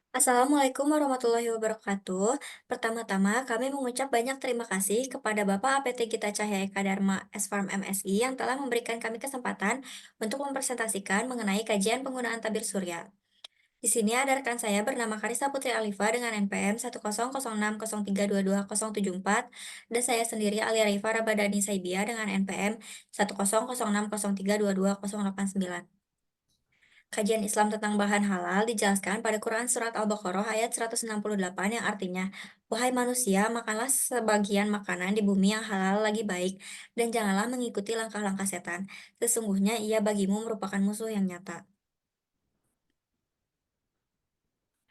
Assalamualaikum warahmatullahi wabarakatuh. Pertama-tama, kami mengucap banyak terima kasih kepada Bapak APT Gita Cahya Eka Dharma S-Farm MSI yang telah memberikan kami kesempatan untuk mempresentasikan mengenai kajian penggunaan tabir surya. Di sini ada rekan saya bernama Karisa Putri Alifa dengan NPM 10060322074 dan saya sendiri Alia Rifa Rabadani Saibia dengan NPM 10060322089. Kajian Islam tentang bahan halal dijelaskan pada Quran Surat Al-Baqarah ayat 168 yang artinya, "Wahai manusia, makanlah sebagian makanan di bumi yang halal lagi baik, dan janganlah mengikuti langkah-langkah setan. Sesungguhnya ia bagimu merupakan musuh yang nyata."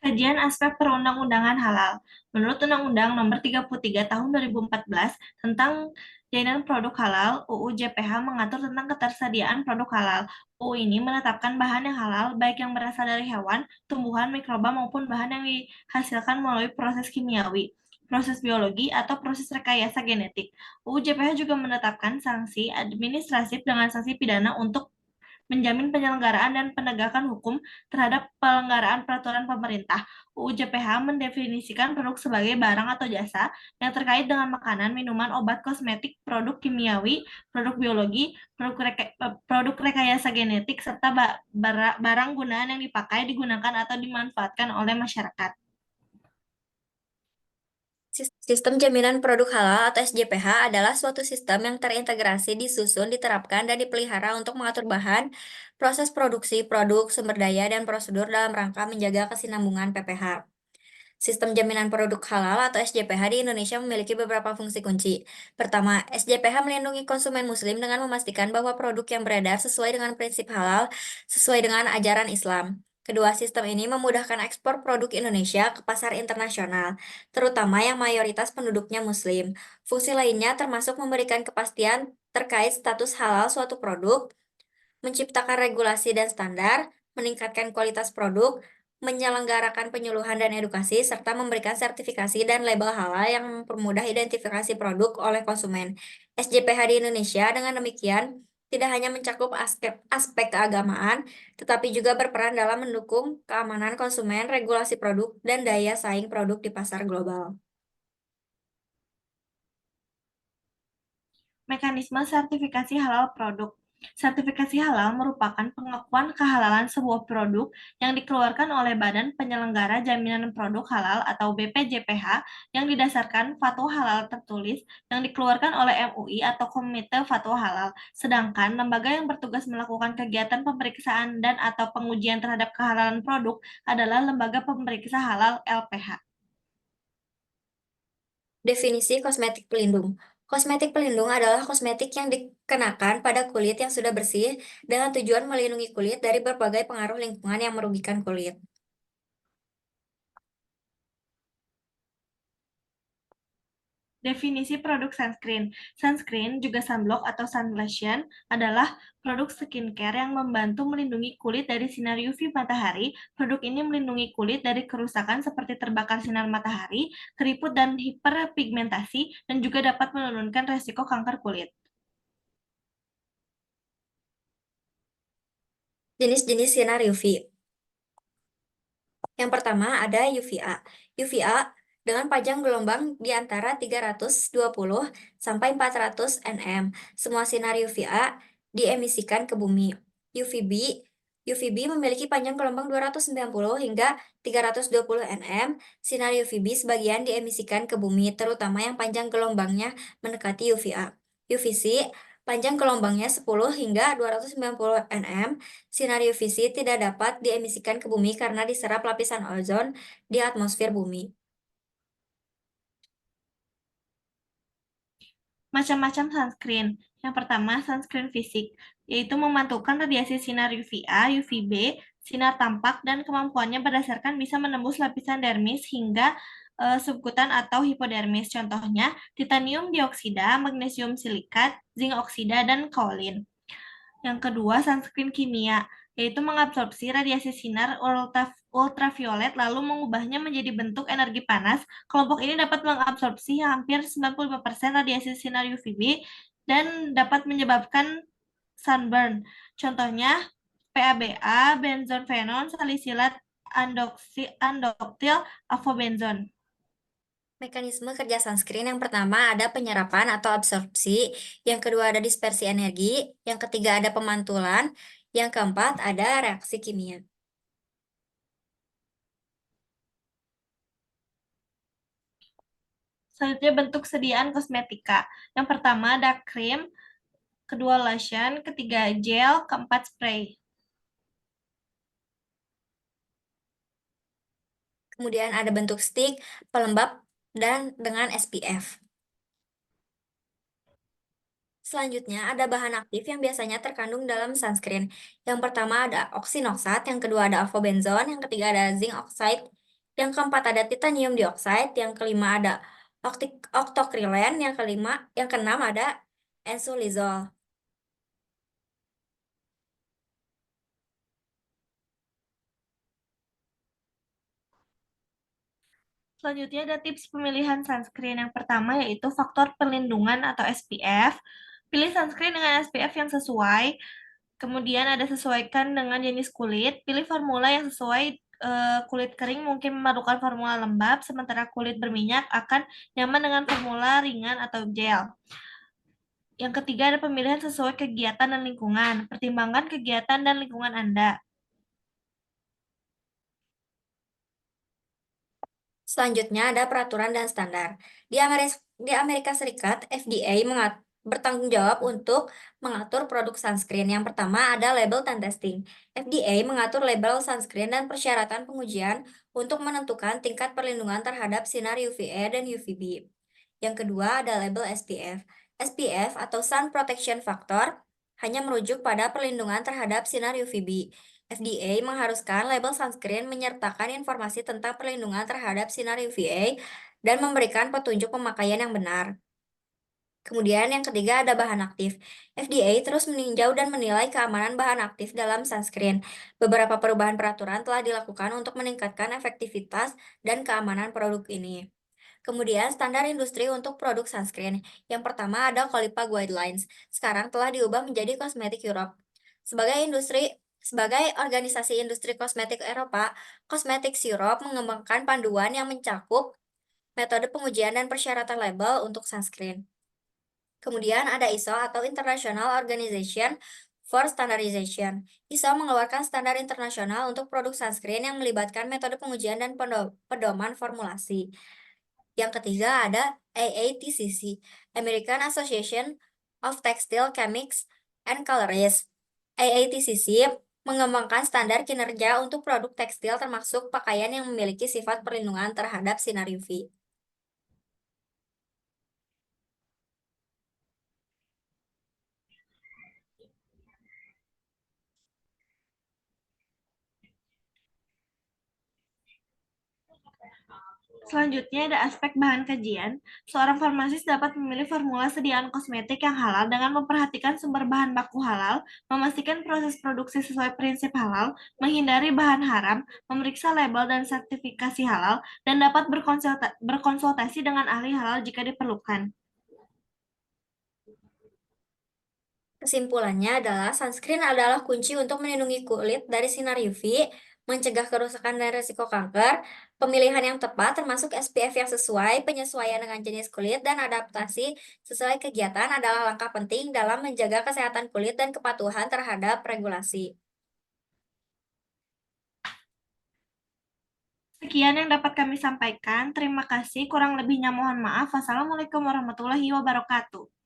Kajian aspek perundang-undangan halal. Menurut Undang-Undang Nomor 33 Tahun 2014 tentang Jaminan Produk Halal, UU JPH mengatur tentang ketersediaan produk halal. UU ini menetapkan bahan yang halal, baik yang berasal dari hewan, tumbuhan, mikroba, maupun bahan yang dihasilkan melalui proses kimiawi, proses biologi, atau proses rekayasa genetik. UU JPH juga menetapkan sanksi administratif dengan sanksi pidana untuk menjamin penyelenggaraan dan penegakan hukum terhadap pelanggaran peraturan pemerintah. UU JPH mendefinisikan produk sebagai barang atau jasa yang terkait dengan makanan, minuman, obat, kosmetik, produk kimiawi, produk biologi, produk rekayasa genetik, serta barang gunaan yang dipakai, digunakan, atau dimanfaatkan oleh masyarakat. Sistem Jaminan Produk Halal atau SJPH adalah suatu sistem yang terintegrasi, disusun, diterapkan, dan dipelihara untuk mengatur bahan, proses produksi produk, sumber daya, dan prosedur dalam rangka menjaga kesinambungan PPH. Sistem Jaminan Produk Halal atau SJPH di Indonesia memiliki beberapa fungsi kunci. Pertama, SJPH melindungi konsumen muslim dengan memastikan bahwa produk yang beredar sesuai dengan prinsip halal sesuai dengan ajaran Islam. Kedua, sistem ini memudahkan ekspor produk Indonesia ke pasar internasional, terutama yang mayoritas penduduknya muslim. Fungsi lainnya termasuk memberikan kepastian terkait status halal suatu produk, menciptakan regulasi dan standar, meningkatkan kualitas produk, menyelenggarakan penyuluhan dan edukasi, serta memberikan sertifikasi dan label halal yang mempermudah identifikasi produk oleh konsumen. SJPH di Indonesia dengan demikian tidak hanya mencakup aspek keagamaan, tetapi juga berperan dalam mendukung keamanan konsumen, regulasi produk, dan daya saing produk di pasar global. Mekanisme sertifikasi halal produk. Sertifikasi halal merupakan pengakuan kehalalan sebuah produk yang dikeluarkan oleh Badan Penyelenggara Jaminan Produk Halal atau BPJPH yang didasarkan fatwa halal tertulis yang dikeluarkan oleh MUI atau Komite Fatwa Halal. Sedangkan lembaga yang bertugas melakukan kegiatan pemeriksaan dan atau pengujian terhadap kehalalan produk adalah Lembaga Pemeriksa Halal LPH. Definisi kosmetik pelindung. Kosmetik pelindung adalah kosmetik yang dikenakan pada kulit yang sudah bersih dengan tujuan melindungi kulit dari berbagai pengaruh lingkungan yang merugikan kulit. Definisi produk sunscreen. Sunscreen, juga sunblock atau sun lotion, adalah produk skincare yang membantu melindungi kulit dari sinar UV matahari. Produk ini melindungi kulit dari kerusakan seperti terbakar sinar matahari, keriput, dan hiperpigmentasi, dan juga dapat menurunkan resiko kanker kulit. Jenis-jenis sinar UV. Yang pertama ada UVA. UVA dengan panjang gelombang di antara 320 sampai 400 nm. Semua sinar UVA diemisikan ke bumi. UVB UVB memiliki panjang gelombang 290 hingga 320 nm. Sinar UVB sebagian diemisikan ke bumi, terutama yang panjang gelombangnya mendekati UVA. UVC panjang gelombangnya 10 hingga 290 nm. Sinar UVC tidak dapat diemisikan ke bumi karena diserap lapisan ozon di atmosfer bumi. Macam-macam sunscreen. Yang pertama, sunscreen fisik, yaitu memantulkan radiasi sinar UVA, UVB, sinar tampak, dan kemampuannya berdasarkan bisa menembus lapisan dermis hingga subkutan atau hipodermis. Contohnya, titanium dioksida, magnesium silikat, zinc oksida, dan kaolin. Yang kedua, sunscreen kimia, yaitu mengabsorpsi radiasi sinar ultraviolet lalu mengubahnya menjadi bentuk energi panas. Kelompok ini dapat mengabsorpsi hampir 95% radiasi sinar UVB dan dapat menyebabkan sunburn. Contohnya, PABA, benzophenone, salisilat andoktil avobenzon. Mekanisme kerja sunscreen yang pertama ada penyerapan atau absorpsi, yang kedua ada dispersi energi, yang ketiga ada pemantulan, yang keempat ada reaksi kimia. Selanjutnya bentuk sediaan kosmetika. Yang pertama ada krim, kedua lotion, ketiga gel, keempat spray. Kemudian ada bentuk stick, pelembab, dan dengan SPF. Selanjutnya ada bahan aktif yang biasanya terkandung dalam sunscreen. Yang pertama ada oksinoksat, yang kedua ada avobenzone, yang ketiga ada zinc oxide, yang keempat ada titanium dioxide, yang kelima ada octocrylen, yang keenam ada ensolizol. Selanjutnya ada tips pemilihan sunscreen. Yang pertama yaitu faktor perlindungan atau SPF. Pilih sunscreen dengan SPF yang sesuai. Kemudian ada sesuaikan dengan jenis kulit. Pilih formula yang sesuai. Kulit kering mungkin memerlukan formula lembab, sementara kulit berminyak akan nyaman dengan formula ringan atau gel. Yang ketiga ada pemilihan sesuai kegiatan dan lingkungan. Pertimbangkan kegiatan dan lingkungan Anda. Selanjutnya ada peraturan dan standar. Di Amerika Serikat, FDA bertanggung jawab untuk mengatur produk sunscreen. Yang pertama ada label dan testing. FDA mengatur label sunscreen dan persyaratan pengujian untuk menentukan tingkat perlindungan terhadap sinar UVA dan UVB. Yang kedua ada label SPF. SPF atau Sun Protection Factor hanya merujuk pada perlindungan terhadap sinar UVB. FDA mengharuskan label sunscreen menyertakan informasi tentang perlindungan terhadap sinar UVA dan memberikan petunjuk pemakaian yang benar. Kemudian yang ketiga ada bahan aktif. FDA terus meninjau dan menilai keamanan bahan aktif dalam sunscreen. Beberapa perubahan peraturan telah dilakukan untuk meningkatkan efektivitas dan keamanan produk ini. Kemudian standar industri untuk produk sunscreen. Yang pertama ada Colipa Guidelines. Sekarang telah diubah menjadi Cosmetic Europe. Sebagai organisasi industri kosmetik Eropa, Cosmetics Europe mengembangkan panduan yang mencakup metode pengujian dan persyaratan label untuk sunscreen. Kemudian ada ISO atau International Organization for Standardization. ISO mengeluarkan standar internasional untuk produk sunscreen yang melibatkan metode pengujian dan pedoman formulasi. Yang ketiga ada AATCC, American Association of Textile Chemists and Colorists. AATCC mengembangkan standar kinerja untuk produk tekstil termasuk pakaian yang memiliki sifat perlindungan terhadap sinar UV. Selanjutnya ada aspek bahan kajian. Seorang farmasis dapat memilih formula sediaan kosmetik yang halal dengan memperhatikan sumber bahan baku halal, memastikan proses produksi sesuai prinsip halal, menghindari bahan haram, memeriksa label dan sertifikasi halal, dan dapat berkonsultasi dengan ahli halal jika diperlukan. Kesimpulannya adalah sunscreen adalah kunci untuk melindungi kulit dari sinar UV, mencegah kerusakan dan risiko kanker. Pemilihan yang tepat termasuk SPF yang sesuai, penyesuaian dengan jenis kulit, dan adaptasi sesuai kegiatan adalah langkah penting dalam menjaga kesehatan kulit dan kepatuhan terhadap regulasi. Sekian yang dapat kami sampaikan. Terima kasih. Kurang lebihnya mohon maaf. Wassalamualaikum warahmatullahi wabarakatuh.